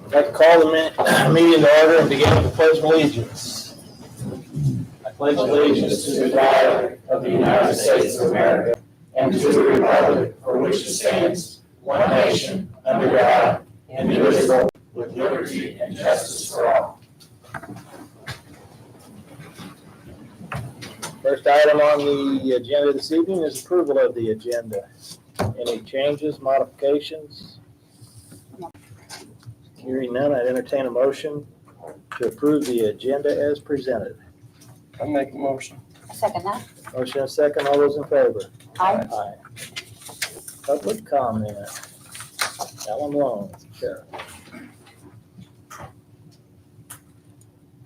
I'd like to call the meeting to order and begin with the Pledge of Allegiance. I pledge allegiance to the flag of the United States of America and to the republic for which it stands, one nation, under God, indivisible, with liberty and justice for all. First item on the agenda this evening is approval of the agenda. Any changes, modifications? Hearing none, I'd entertain a motion to approve the agenda as presented. I make a motion. I second that. Motion and second, all those in favor? Aye. Aye. Public comment. Alan Long, Sheriff.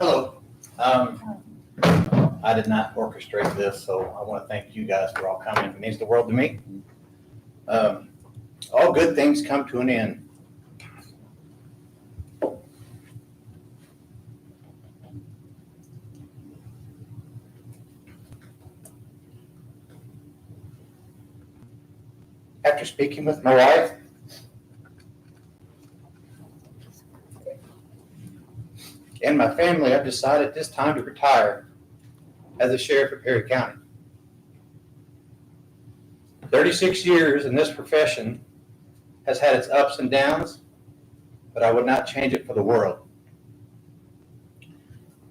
Hello. I did not orchestrate this, so I want to thank you guys for all coming. It means the world to me. All good things come to an end. After speaking with my wife, and my family, I've decided it's time to retire as a sheriff of Perry County. 36 years in this profession has had its ups and downs, but I would not change it for the world.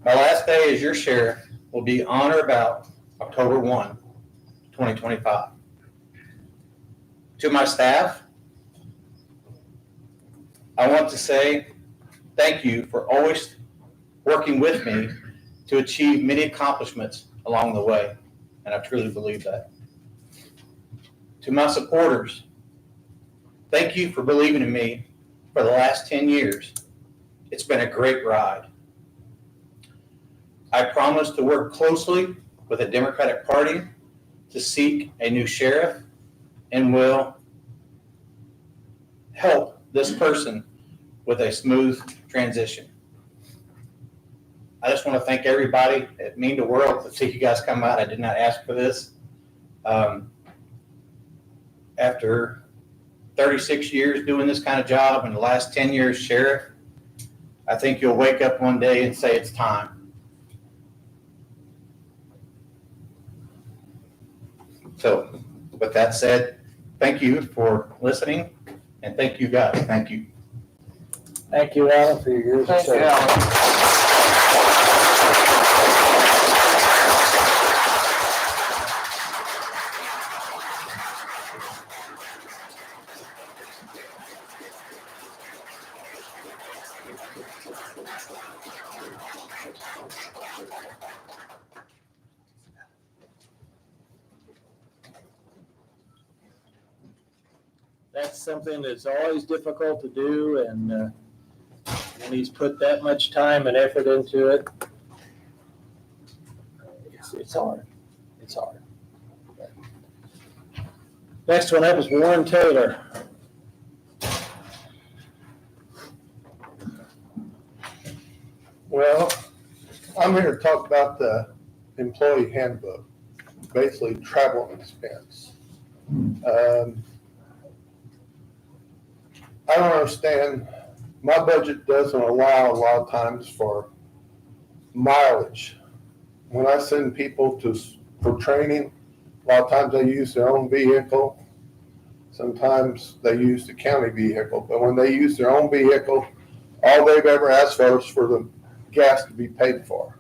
My last day as your sheriff will be on or about October 1, 2025. To my staff, I want to say thank you for always working with me to achieve many accomplishments along the way, and I truly believe that. To my supporters, thank you for believing in me for the last 10 years. It's been a great ride. I promise to work closely with the Democratic Party to seek a new sheriff and will help this person with a smooth transition. I just want to thank everybody. It means the world to see you guys come out. I did not ask for this. After 36 years doing this kind of job and the last 10 years sheriff, I think you'll wake up one day and say it's time. So with that said, thank you for listening, and thank you guys. Thank you. Thank you, Alan, for your years of Thank you, service. Alan. That's something that's always difficult to do, and when he's put that much time and effort into it, it's hard. It's hard. Next one up is Warren Taylor. Well, I'm here to talk about the employee handbook, basically travel expense. I don't understand, my budget doesn't allow a lot of times for mileage. When I send people for training, a lot of times they use their own vehicle. Sometimes they use the county vehicle, but when they use their own vehicle, all they've ever asked for is for the gas to be paid for.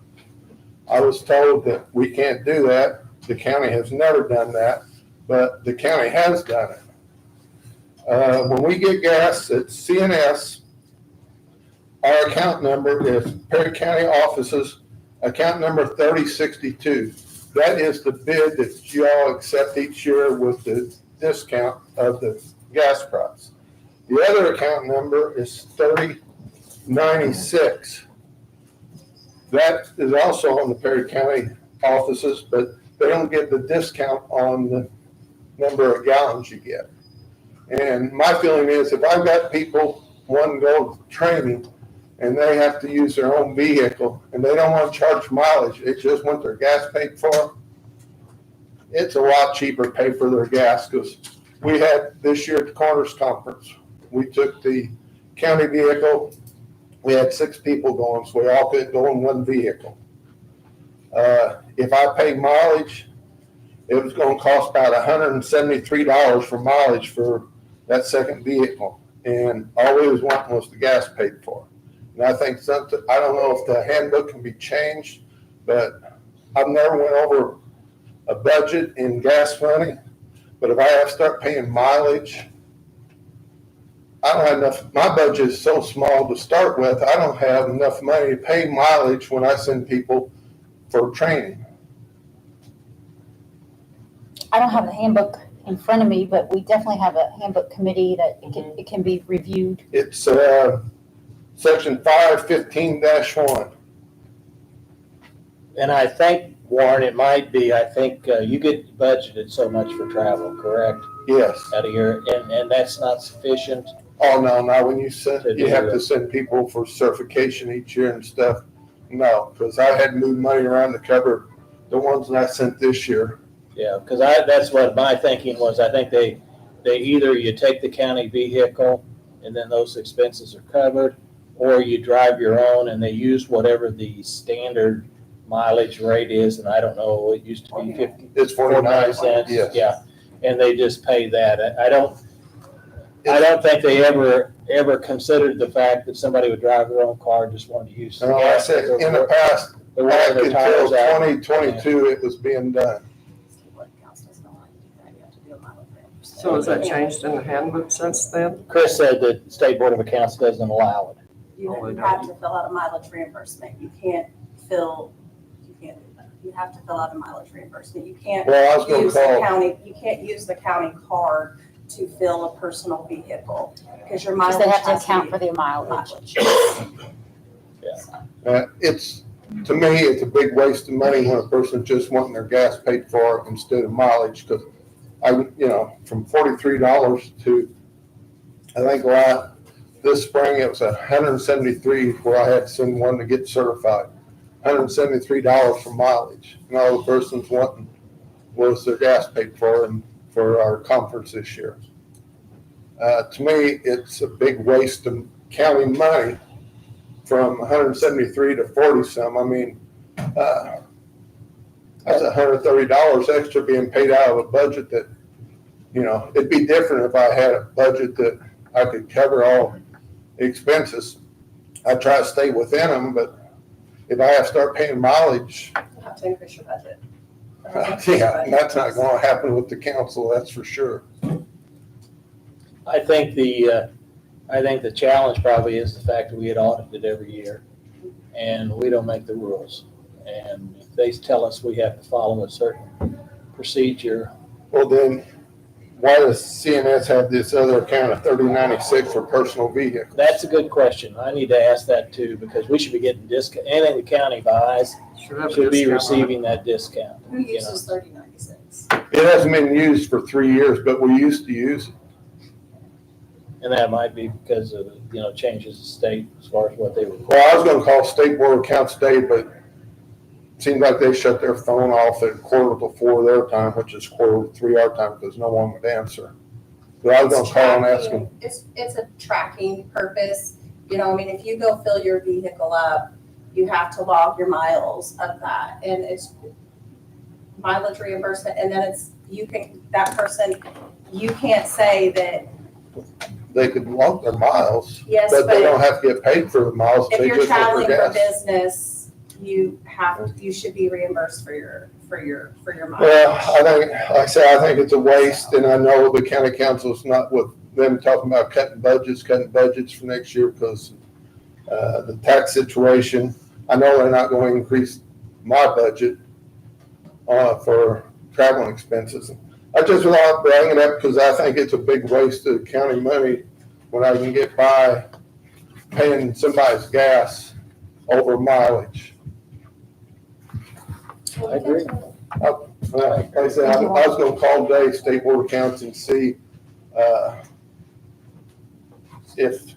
I was told that we can't do that. The county has never done that, but the county has done it. When we get gas at CNS, our account number is Perry County Offices, account number 3062. That is the bid that you all accept each year with the discount of the gas price. The other account number is 3096. That is also on the Perry County offices, but they don't get the discount on the number of gallons you get. And my feeling is if I've got people wanting to go to training and they have to use their own vehicle and they don't want to charge mileage, they just want their gas paid for, it's a lot cheaper to pay for their gas. Because we had this year at the Corners Conference, we took the county vehicle We had 6 people going, so we all couldn't go in one vehicle. If I paid mileage, it was gonna cost about $173 for mileage for that second vehicle. And all we was wanting was the gas paid for. And I think something, I don't know if the handbook can be changed, but I've never went over a budget in gas money. But if I have to start paying mileage, I don't have enough, my budget is so small to start with, I don't have enough money to pay mileage when I send people for training. I don't have the handbook in front of me, but we definitely have a handbook committee that it can be reviewed. It's section 515-1. And I think, Warren, it might be, I think you get budgeted so much for travel, correct? Yes. Out of your, and that's not sufficient. Oh, no, now when you send, To you do have that. to send people for certification each year and stuff. No, because I had moved money around to cover the ones that I sent this year. Yeah, because that's what my thinking was. I think they either you take the county vehicle and then those expenses are covered, or you drive your own and they use whatever the standard mileage rate is. And I don't know, it used to be 50, It's 49 cents. Yes. Yeah, and they just pay that. I don't think they ever considered the fact that somebody would drive their own car and just wanted to use the And like I gas. said, in the past, They're back wearing their until tires out. 2022, it was being done. So has that changed in the handbook since then? Chris said that State Board of Accounts doesn't allow it. You Oh, they have don't. to fill out a mileage reimbursement. You can't do that. You have to fill out a mileage reimbursement. You can't Well, I was use the gonna call, county, you can't use the county card to fill a personal vehicle because your Because mileage they have to has account be for the mileage. it's, to me, it's a big waste of money when a person's just wanting their gas paid for instead of mileage, because from $43 to, I think this spring it was $173 where I had to send one to get certified. $173 for mileage. And all the person's wanting was their gas paid for and for our conference this year. To me, it's a big waste of county money from 173 to 40 some. I mean, that's $130 extra being paid out of a budget that, it'd be different if I had a budget that I could cover all the expenses. I try to stay within them, but if I have to start paying mileage, You have to increase your budget. yeah, that's not going to happen with the council, that's for sure. I think the challenge probably is the fact that we get audited every year and we don't make the rules. And if they tell us we have to follow a certain procedure, Well, then, why does CNS have this other account of 3096 for personal vehicles? that's a good question. I need to ask that too, because we should be getting discount, anything the county buys Should have a should be discount on it. receiving that discount. Who uses 3096? It hasn't been used for 3 years, but we used to use it. And that might be because of, changes of state as far as what they require. Well, I was gonna call State Board of Accounts today, but it seemed like they shut their phone off at 3:45 their time, which is 3:45 our time, because no one would answer. But I was gonna call and ask them. It's a tracking purpose. If you go fill your vehicle up, you have to log your miles of that. And it's mileage reimbursement. And then you can't say that, They could log their miles, yes, but they but don't have to get paid for the miles. if They you're just want traveling their for gas. business, you should be reimbursed for your mileage. Well, I think it's a waste, and I know the county council's not with them talking about cutting budgets for next year because the tax situation. I know they're not going to increase my budget for traveling expenses. I just want to bring it up because I think it's a big waste of county money when I can get by paying somebody's gas over mileage. I agree. Like I said, I was gonna call today, State Board of Accounts, and see, if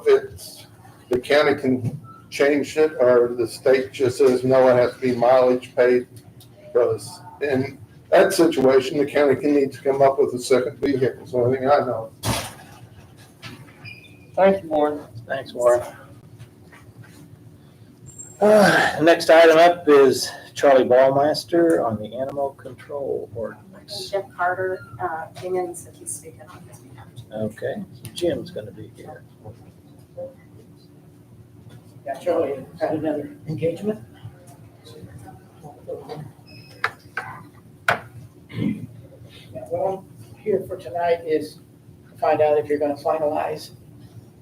it's, the county can change it, or the state just says, no, it has to be mileage paid. Because in that situation, the county needs to come up with a second vehicle, so I think I know. Thank you, Warren. Thanks, Warren. Next item up is Charlie Ballmaster on the animal control ordinance. Jeff Carter came in and said he's speaking on his behalf. Okay, so Jim's gonna be here. Yeah, Charlie had another engagement. Yeah, what I'm here for tonight is to find out if you're gonna finalize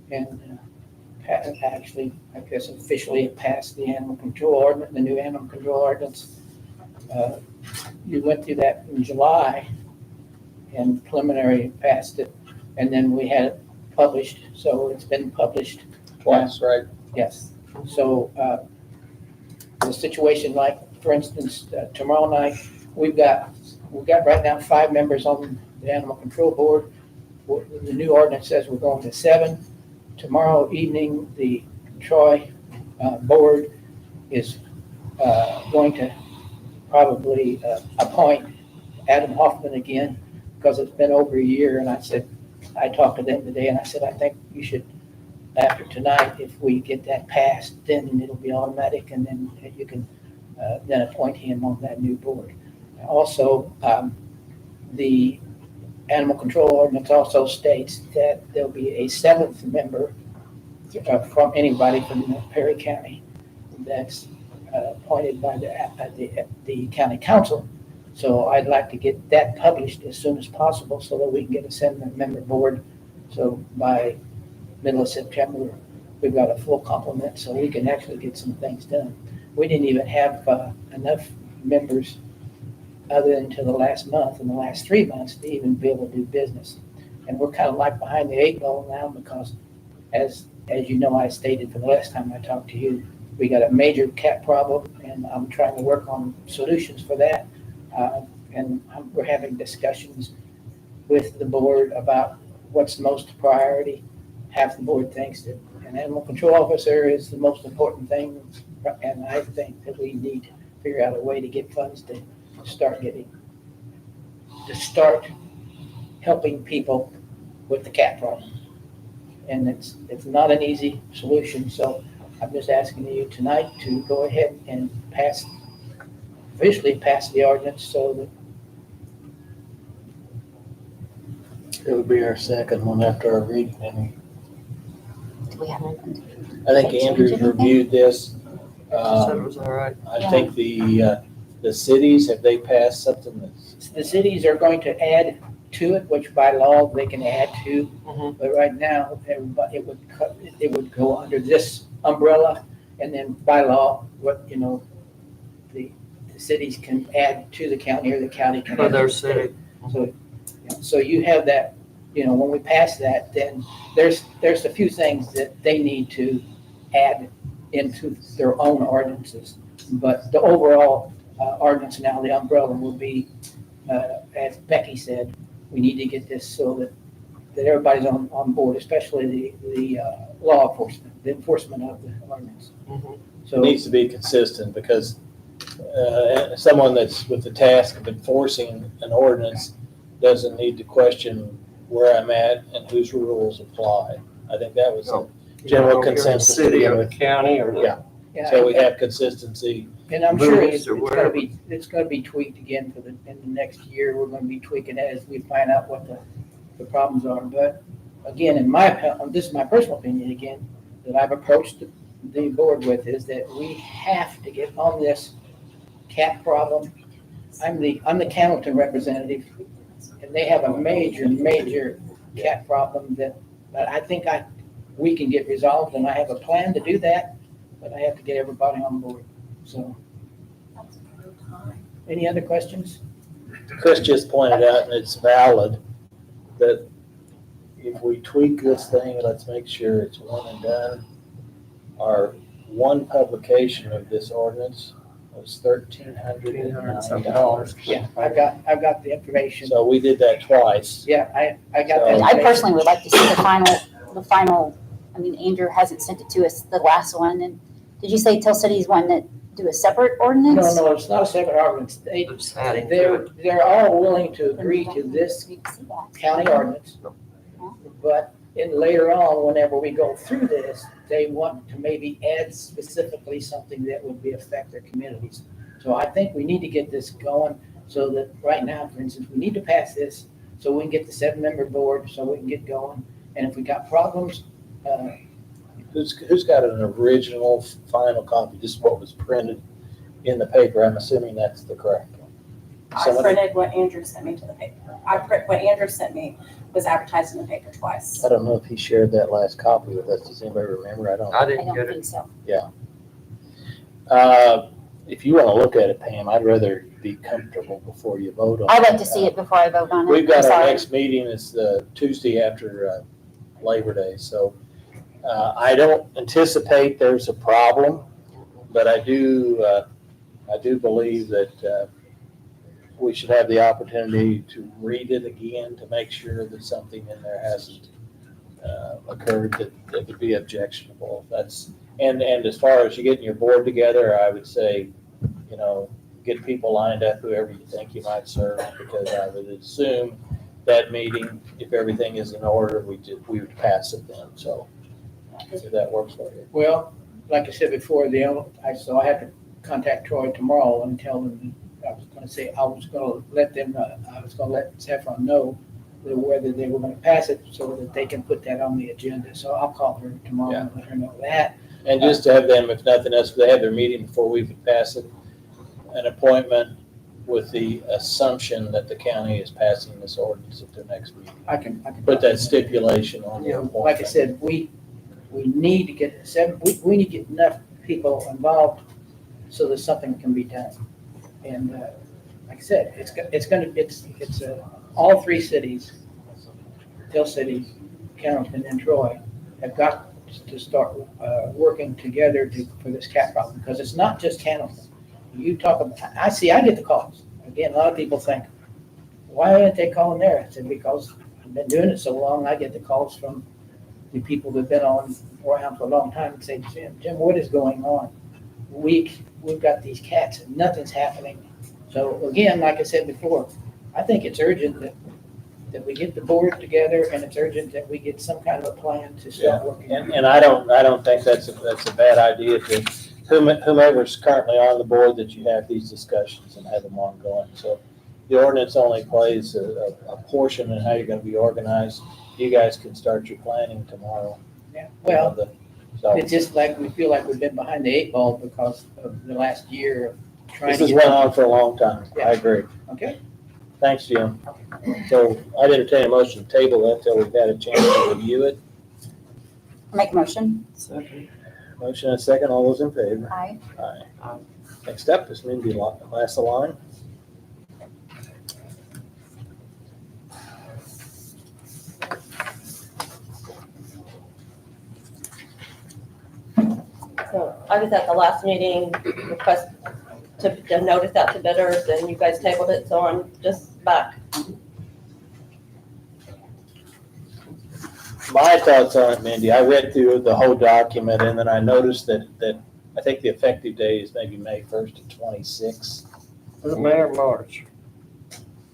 and actually, I guess officially pass the animal control ordinance, the new animal control ordinance. You went through that in July and preliminary passed it, and then we had it published, so it's been published. Twice, right? Yes, so, the situation like, for instance, tomorrow night, we've got right now 5 members on the animal control board. The new ordinance says we're going to 7. Tomorrow evening, the Troy, board is, going to probably, appoint Adam Hoffman again, because it's been over a year, and I talked to them today, and I said, I think you should, after tonight, if we get that passed, then it'll be automatic, and then you can then appoint him on that new board. Also, the animal control ordinance also states that there'll be a 7th member from anybody from Perry County that's appointed by the county council. So I'd like to get that published as soon as possible so that we can get a 7-member board. So by middle of September, we've got a full complement, so we can actually get some things done. We didn't even have enough members other than to the last month and the last 3 months to even be able to do business. And we're kind of like behind the 8 ball now because as you know, I stated for the last time I talked to you, we got a major cat problem, and I'm trying to work on solutions for that. And we're having discussions with the board about what's the most priority. Half the board thinks that an animal control officer is the most important thing, and I think that we need to figure out a way to get funds to start helping people with the cat problem. And it's not an easy solution, so I'm just asking you tonight to go ahead and officially pass the ordinance so that. It'll be our second one after our reading, and Do we have it? I think Can't Andrew's change anything? reviewed this. Said it was all right. I think the cities, have they passed something that's, The cities are going to add to it, which by law they can add to, Mhm. but right now, everybody, it would go under this umbrella, and then by law, the cities can add to the county, or the county can. For add to their the state. city. So you have that, when we pass that, then there's a few things that they need to add into their own ordinances. But the overall ordinance now, the umbrella will be, as Becky said, we need to get this so that everybody's on board, especially the law enforcement, the enforcement of the ordinance. Mhm. it So, needs to be consistent, because someone that's with the task of enforcing an ordinance doesn't need to question where I'm at and whose rules apply. I think that was No. general You know, if you're in the consensus to City begin or the with. county or the. Yeah. So we have consistency. and I'm sure movies it's or gonna whatever. it's gonna be tweaked again in the next year. We're gonna be tweaking it as we find out what the problems are. But again, this is my personal opinion again, that I've approached the board with, is that we have to get on this cat problem. I'm the Hamilton representative, and they have a major cat problem that I think we can get resolved, and I have a plan to do that, but I have to get everybody on board. So, any other questions? Chris just pointed out, and it's valid, that if we tweak this thing, let's make sure it's one and done. Our one publication of this ordinance was $1,309. Yeah, I've got the information. So we did that twice. Yeah, I got that. I information. personally would like to see the final, Andrew hasn't sent it to us, the last one, and did you say Tell Cities one that do a separate ordinance? No, it's not a separate ordinance. Just adding to it. They're all willing to agree to this county ordinance, but And later on, whenever we go through this, they want to maybe add specifically something that would be affect their communities. So I think we need to get this going so that right now, for instance, we need to pass this so we can get the 7-member board, so we can get going. And if we got problems, Who's got an original final copy? This is what was printed in the paper. I'm assuming that's the correct one. I Somebody- printed what Andrew sent me to the paper. What Andrew sent me was advertised in the paper twice. I don't know if he shared that last copy with us. Does anybody remember? I don't. I I didn't don't get it. think so. If you want to look at it, Pam, I'd rather be comfortable before you vote on it. I'd like to see it before I vote on it. We've got I'm our sorry. next meeting is the Tuesday after Labor Day, so I don't anticipate there's a problem, but I do believe that we should have the opportunity to read it again to make sure that something in there hasn't occurred that would be objectionable. And as far as you getting your board together, I would say, get people lined up, whoever you think you might serve, because I would assume that meeting, if everything is in order, we would pass it then, so if that works for you. well, like I said before, I have to contact Troy tomorrow and tell them, I was gonna let Saffron know whether they were gonna pass it so that they can put that on the agenda. So I'll call her tomorrow and let her know that. And just to have them, if nothing else, if they have their meeting before we would pass it, an appointment with the assumption that the county is passing this ordinance at their next meeting. I can. Put that stipulation on the appointment. Like I said, we need to get we need to get enough people involved so that something can be done. And like I said, it's all 3 cities, Hill City, Carrollton, and Troy, have got to start working together for this cat problem, because it's not just Carrollton. You talk about, I get the calls. Again, a lot of people think, why aren't they calling there? I said, because I've been doing it so long, I get the calls from the people that've been around for a long time and say, Jim, what is going on? We've got these cats and nothing's happening. So again, like I said before, I think it's urgent that we get the board together, and it's urgent that we get some kind of a plan to start working. And I don't think that's a bad idea to whomever's currently on the board, that you have these discussions and have them ongoing. So the ordinance only plays a portion in how you're gonna be organized. You guys can start your planning tomorrow. Yeah, well, So it's just like we feel like we've been behind the 8 ball because of the last year of trying this to has get. went on for a long time. I agree. Okay, Thanks, Jim. So I'd entertain a motion to table that till we've had a chance to review it. Make a motion. Second. Motion and a second. All those in favor? Aye. Aye. Next up is Mindy last of line. So I was at the last meeting, request to notice out to bidders, and you guys tabled it, so I'm just back. My thoughts on it, Mindy, I read through the whole document, and then I noticed that I think the effective date is maybe May 1st to 26th. Was it May or March?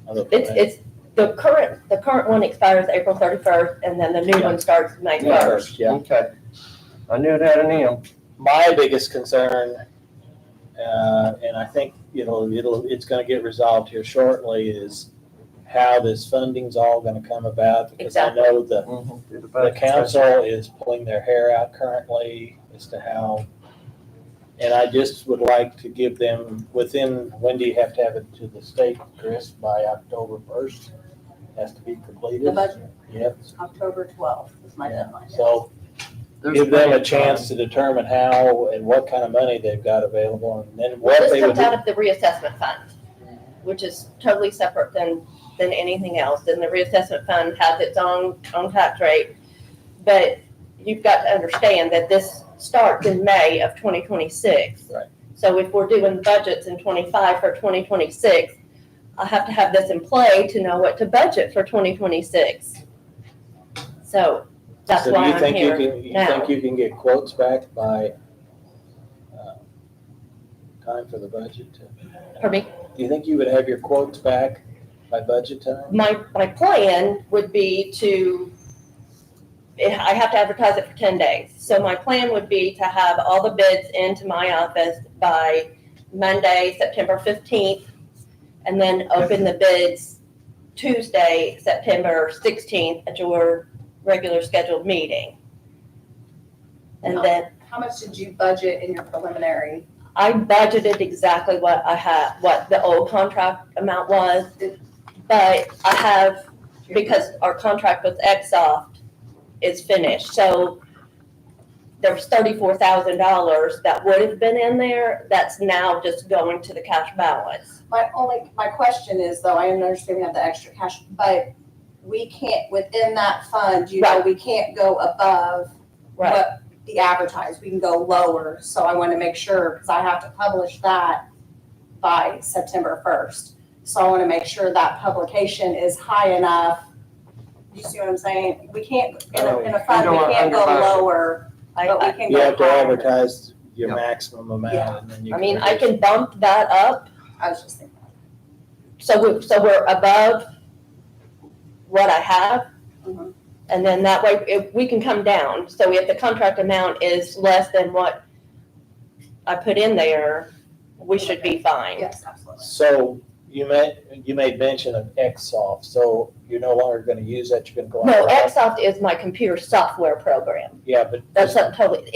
It's the current one expires April 31st, and then the new one starts May 1st. Yeah. Okay. I knew it had an M. My biggest concern, and I think it's going to get resolved here shortly, is how this funding's all going to come about, because I know the council is pulling their hair out currently as to how, and I just would like to give them when do you have to have it to the state, Chris, by October 1st? Has to be completed? The budget, Yep. October 12th is my deadline. So give them a chance to determine how and what kind of money they've got available, and then what This they would comes do. out of the reassessment fund, which is totally separate than anything else. And the reassessment fund has its own tax rate. But you've got to understand that this starts in May of 2026. Right. So if we're doing budgets in 25 for 2026, I have to have this in play to know what to budget for 2026. So that's So why do you I'm think here you now. think you can get quotes back by time for the budget? Pardon me? Do you think you would have your quotes back by budget time? My plan would be to I have to advertise it for 10 days. So my plan would be to have all the bids into my office by Monday, September 15th, and then open the bids Tuesday, September 16th at your regular scheduled meeting. And then How much did you budget in your preliminary? I budgeted exactly what I had, what the old contract amount was, but I have, because our contract with Exsoft is finished, so there was $34,000 that would have been in there, that's now just going to the cash balance. My question is though, I understand we have the extra cash, but we can't, within that fund, we can't go above Right, what the advertised, we can go lower. So I want to make sure, because I have to publish that by September 1st. So I want to make sure that publication is high enough. You see what I'm saying? We can't, in a fund, we can't go lower, but we can You go have to higher. advertise your Yeah. maximum amount and then you I can. mean, I reduce can bump that up, I was just thinking. so we're above what I have. Mhm. And then that way, if we can come down, so if the contract amount is less than what I put in there, we should be fine. Yes, absolutely. So you made mention of Exsoft, so you're no longer gonna use that, you're gonna go. No, outside? Exsoft is my computer software program. Yeah, but. That's something totally,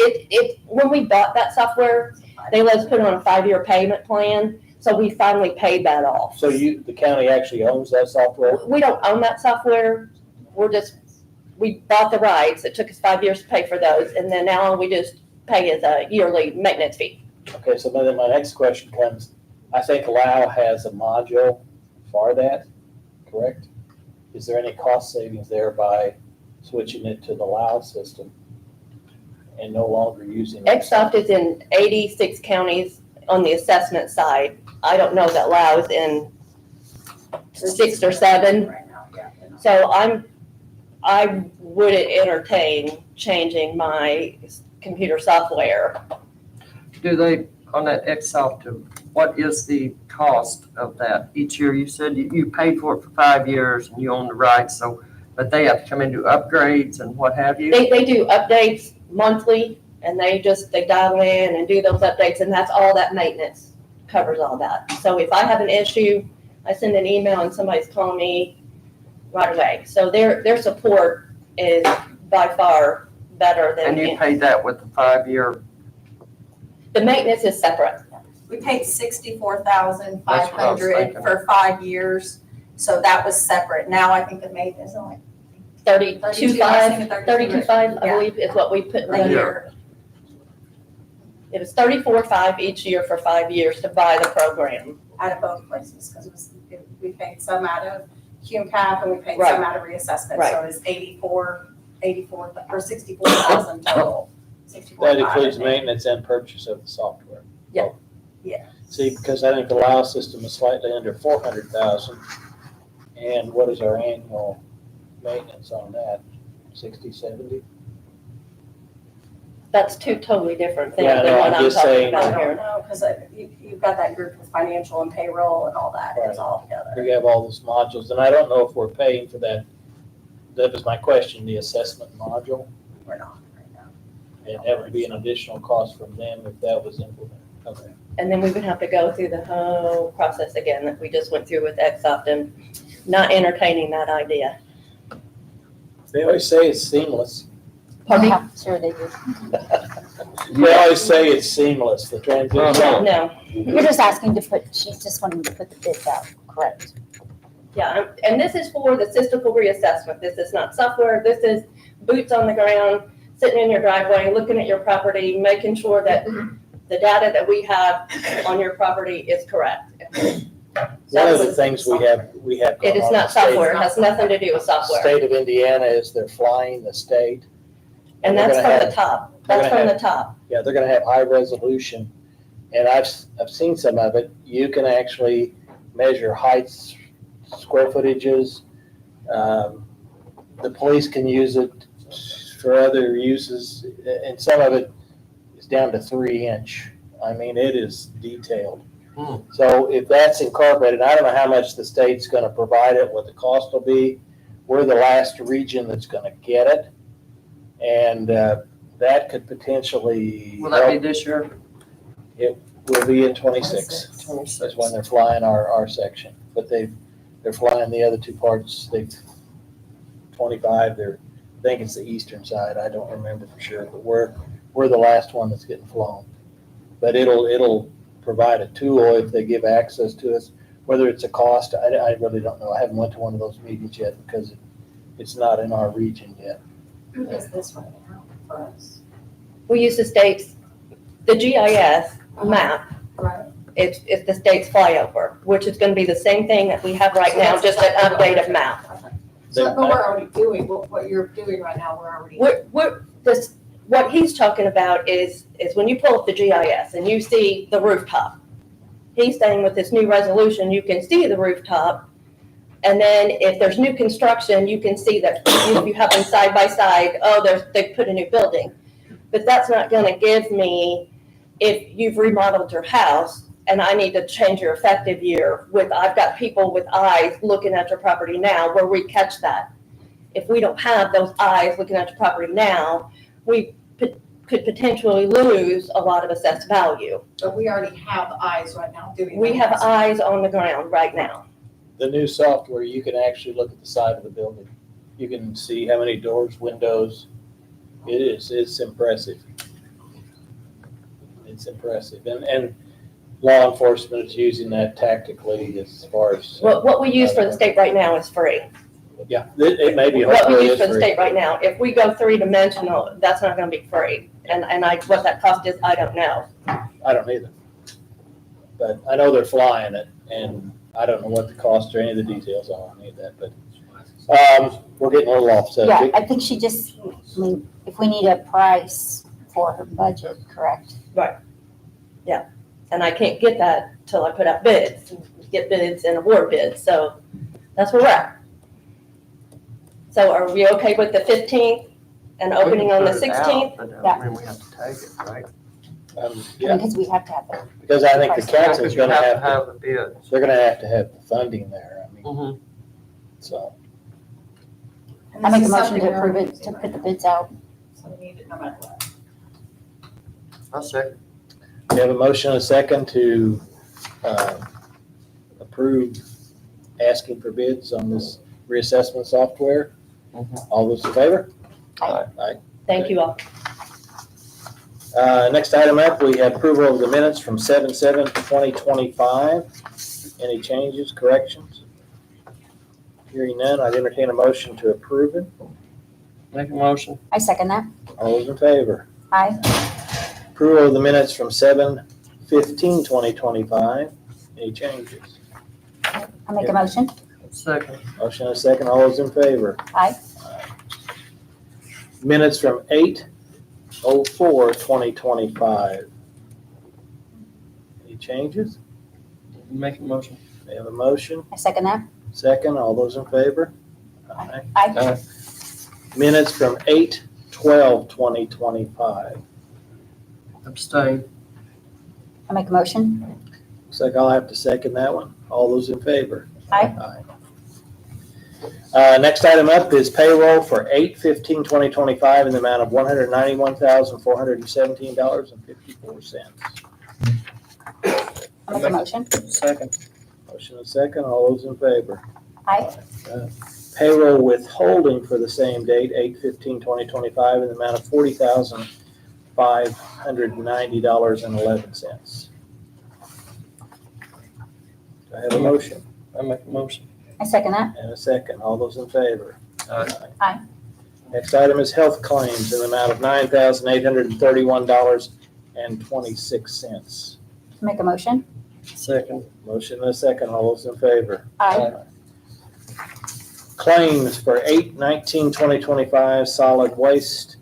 when we bought that software, they let us put on a 5-year payment plan, so we finally paid that off. So the county actually owns that software? We don't own that software, we bought the rights, it took us 5 years to pay for those, and then now all we just pay is a yearly maintenance fee. Okay, so then my next question comes, I think Lao has a module for that, correct? Is there any cost savings there by switching it to the Lao system and no longer using? Exsoft is in 86 counties on the assessment side. I don't know that Lao is in 6 or 7. Right now, yeah. So I wouldn't entertain changing my computer software. Do they, on that Exsoft, what is the cost of that each year? You said you paid for it for 5 years and you own the rights, so, but they have to come and do upgrades and what have you? They do updates monthly, and they dial in and do those updates, and that's all that maintenance covers all that. So if I have an issue, I send an email and somebody's calling me right away. So their support is by far better than. And you paid that with the 5-year? The maintenance is separate. We paid That's what I was $64,500 thinking. for 5 years, so that was separate. Now I think the maintenance is like 32.5, 32.5, I Yeah. believe is what we put in a the. year. It was 34.5 each year for 5 years to buy the program. Out of both places, because we paid some out of CUMCAP and we paid Right. some out of reassessment, Right. so it was 84, or 64,000 total. 64,500, That includes I think. maintenance and purchase of the software. Yeah. Yeah. See, because I think the Lao system is slightly under 400,000. And what is our annual maintenance on that? 60, 70? That's two totally different things Yeah, than no, what I'm I'm just talking saying I about don't here. know, because you've got that group with financial and payroll and all that, it's all together. We have all those modules, and I don't know if we're paying for that. That was my question, the assessment module. We're not right now. And that would be an additional cost from them if that was implemented. Okay. And then we would have to go through the whole process again that we just went through with Exsoft, and not entertaining that idea. They always say it's seamless. Pardon me? Yeah, sure they do. They always say it's seamless, the transition. No, You're just asking to put, she's just wanting to put the bids out, correct? yeah, and this is for the statistical reassessment. This is not software. This is boots on the ground, sitting in your driveway, looking at your property, making sure that the data that we have on your property is correct. One of the things we have. It is not software. It has nothing to do with software. State of Indiana is they're flying the state. And they're that's gonna from the top. they're That's gonna from the top. Yeah, they're gonna have high resolution. And I've seen some of it. You can actually measure heights, square footages. The police can use it for other uses, and some of it is down to 3-inch. I mean, it is detailed. So if that's incorporated, I don't know how much the state's gonna provide it, what the cost will be. We're the last region that's gonna get it. And that could potentially Will that be help. this year? Will be in 26. That's when they're flying our section. But they're flying the other two parts. 25, I think it's the eastern side. I don't remember for sure, but we're the last one that's getting flown. But it'll provide a tool if they give access to us. Whether it's a cost, I really don't know. I haven't went to one of those meetings yet because it's not in our region yet. Who does this right now for us? We use the state's, the GIS map. Right. It's the state's flyover, which is gonna be the same thing that we have right now, just an updated map. So, but we're already doing, what you're doing right now, we're already. What he's talking about is when you pull up the GIS and you see the rooftop. He's saying with this new resolution, you can see the rooftop. And then if there's new construction, you can see that if you have them side by side, they've put a new building. But that's not gonna give me, if you've remodeled your house and I need to change your effective year I've got people with eyes looking at your property now where we catch that. If we don't have those eyes looking at your property now, we could potentially lose a lot of assessed value. But we already have eyes right now doing that. We have eyes on the ground right now. The new software, you can actually look at the side of the building. You can see how many doors, windows. It's impressive. It's impressive. And law enforcement is using that tactically as far as. What we use for the state right now is free. Yeah, it may be. What we hopefully use it's for the free. state right now, if we go three-dimensional, that's not gonna be free. And what that cost is, I don't know. I don't either. But I know they're flying it, and I don't know what the cost or any of the details are on any of that, but we're getting a little off Yeah, subject. I think she just, I mean, if we need a price for her budget, correct? And I can't get that till I put out bids, get bids and award bids, so that's where we're at. So are we okay with the 15th and opening on the 16th? I mean, we have to take it, right? Yeah, Because we have to have it. because I think the council's Because you gonna have to have have the bid. they're gonna have to have the funding there, I mean, Mhm. so. And I make a this is motion something to we're approve already it, to doing, put the bids out. So we need it no matter what. I'll second. We have a motion and a second to approve asking for bids on this reassessment software. Mhm. All those in favor? Thank you all. Next item up, we have approval of the minutes from 7/7/2025. Any changes, corrections? Hearing none, I'd entertain a motion to approve it. Make a motion. I second that. All those in favor? Aye. Approval of the minutes from 7/15/2025. Any changes? I make a motion. Second. Motion and a second. All those in favor? Aye. Minutes from 8/04/2025. Any changes? Make a motion. We have a motion. I second that. Second. All those in favor? Aye. Aye. Minutes from 8/12/2025. Abstain. I make a motion. Looks like I'll have to second that one. All those in favor? Aye. Next item up is payroll for 8/15/2025 in the amount of $191,417.54. I make a motion. Second. Motion and second. All those in favor? Aye. Payroll withholding for the same date, 8/15/2025 in the amount of $40,590.11. Do I have a motion? I make a motion. I second that. And a second. All those in favor? Aye. Aye. Next item is health claims in the amount of $9,831.26. Make a motion. Second. Motion and a second. All those in favor? Aye. Claims for 8/19/2025 solid waste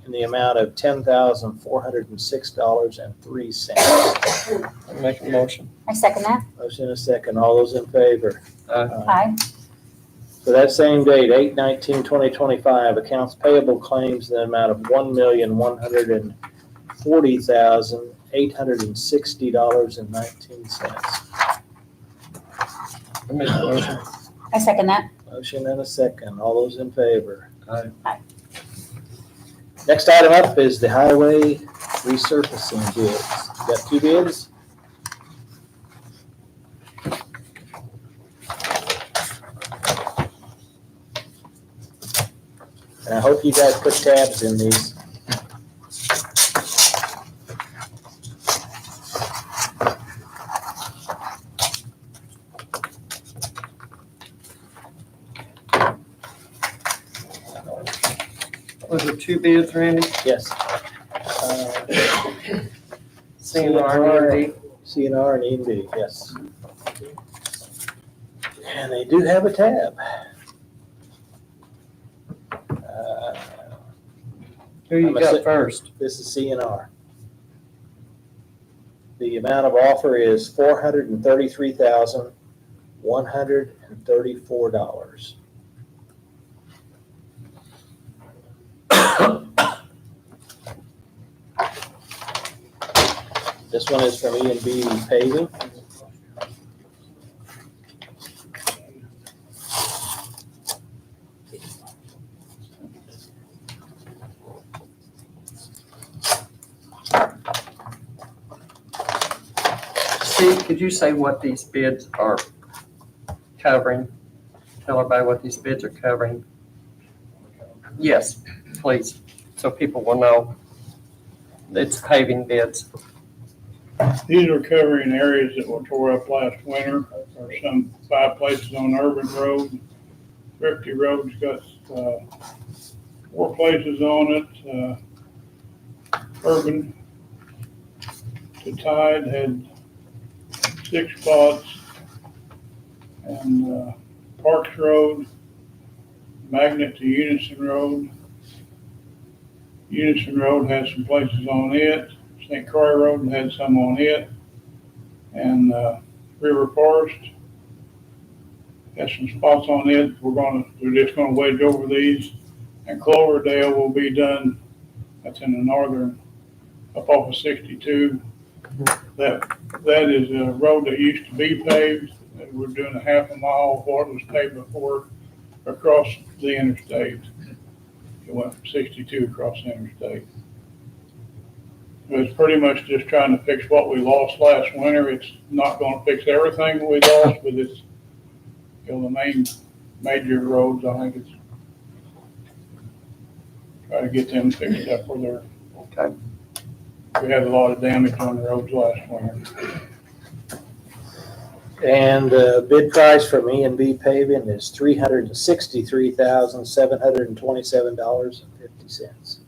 in the amount of $10,406.03. I make a motion. I second that. Motion and a second. All those in favor? Aye. For that same date, 8/19/2025, accounts payable claims in the amount of $1,140,860.19. I make a motion. I second that. Motion and a second. All those in favor? Aye. Aye. Next item up is the highway resurfacing bids. Got 2 bids. And I hope you guys put tabs in these. Was it 2 bids, Randy? Yes. CNR and E&D? CNR and E&D, yes. And they do have a tab. Who you I'm a got si- first? This is CNR. The amount of offer is $433,134. This one is from E&B Paving. Steve, could you say what these bids are covering? Tell everybody what these bids are covering. Yes, please, so people will know. It's paving bids. These are covering areas that were tore up last winter. There's some 5 places on Urban Road. Thrifty Road's got 4 places on it. Urban to Tide had 6 spots. And Parks Road, Magnet to Unison Road. Unison Road has some places on it. St. Croix Road had some on it. And River Forest has some spots on it. We're just gonna wedge over these. And Cloverdale will be done. That's in the northern, up off of 62. That is a road that used to be paved. We're doing a half a mile of what was paved before across the interstate. It went from 62 across the interstate. It's pretty much just trying to fix what we lost last winter. It's not gonna fix everything we lost, but it's, the main major roads, I think it's try to get them fixed up where they're. Okay. We had a lot of damage on the roads last winter. And the bid price from E&B Paving is $363,727.50.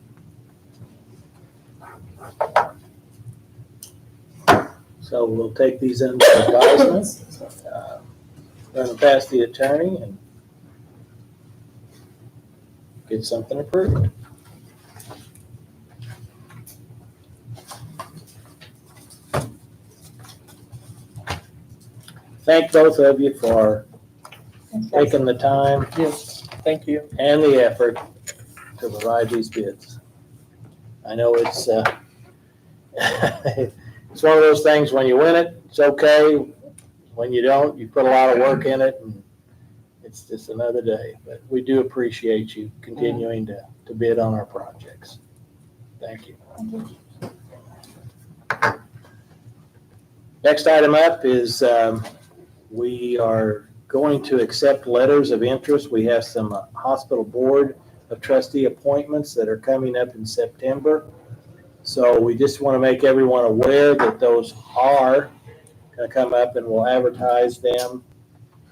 So we'll take these under advisement, run them past the attorney and get something approved. Thank both of you for taking the time Yes, thank you. and the effort to provide these bids. I know it's it's one of those things, when you win it, it's okay. When you don't, you put a lot of work in it and it's just another day. But we do appreciate you continuing to bid on our projects. Thank you. Next item up is we are going to accept letters of interest. We have some hospital board of trustee appointments that are coming up in September. So we just want to make everyone aware that those are going to come up, and we'll advertise them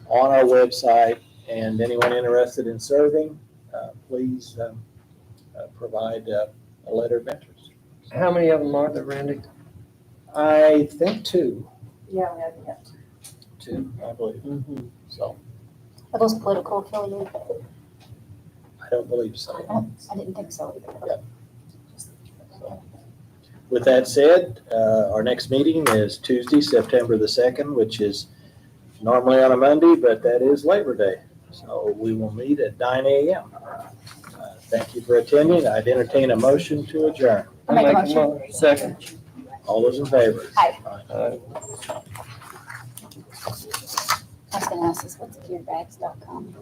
on our website. And anyone interested in serving, please provide a letter of interest. How many of them are there, Randy? I think 2. Yeah, we have. 2, I believe. So Are those political affiliated? I don't believe so. I didn't think so either. Yep. So, with that said, our next meeting is Tuesday, September the 2nd, which is normally on a Monday, but that is Labor Day. So we will meet at 9 a.m. Thank you for attending. I'd entertain a motion to adjourn. I'll make a motion. Second. All those in favor? Aye. Aye. I was gonna ask this, what's gearbags.com?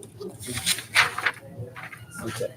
Okay.